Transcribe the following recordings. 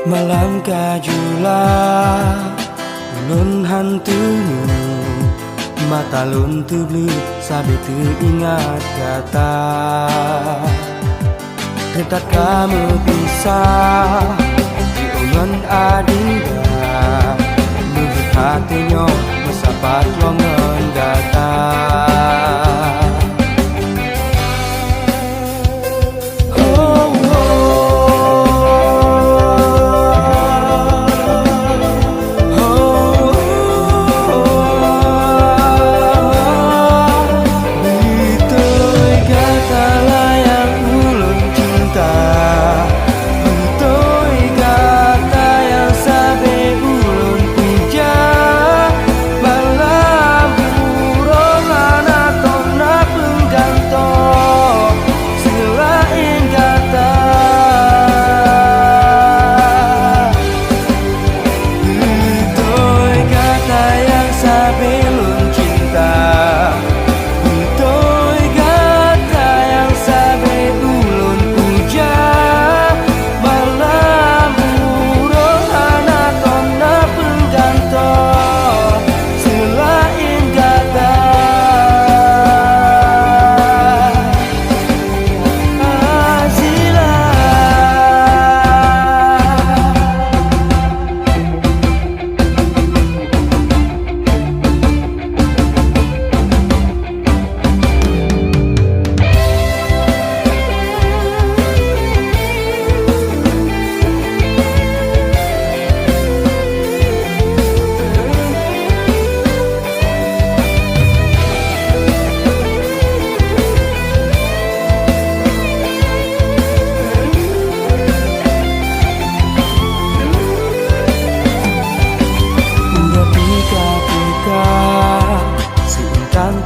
Malam kajula ulun hantumu, mata lun tu blue sabi tu ingat kata. Dekat kamu pisah di ulun adinda, lubuk hatinya mesapat longan gata.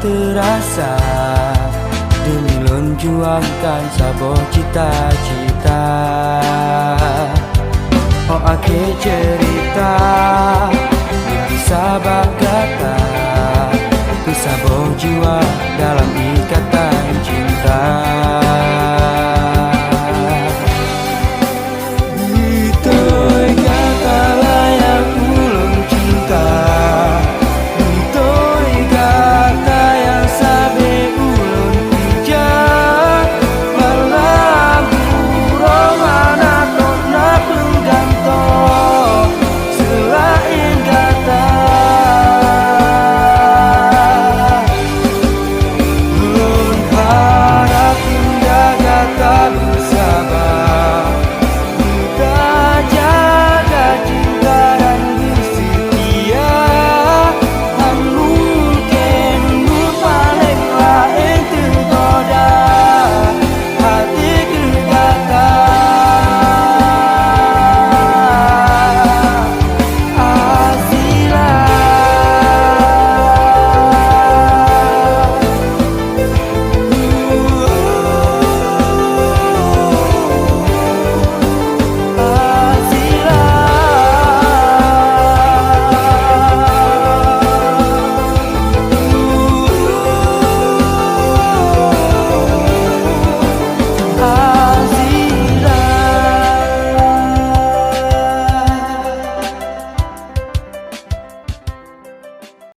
Terasa demi lon juangkan sabo cita-cita. Oh ake cerita bisa bagata, bisa sabo jiwa dalam ikatan cinta. Tak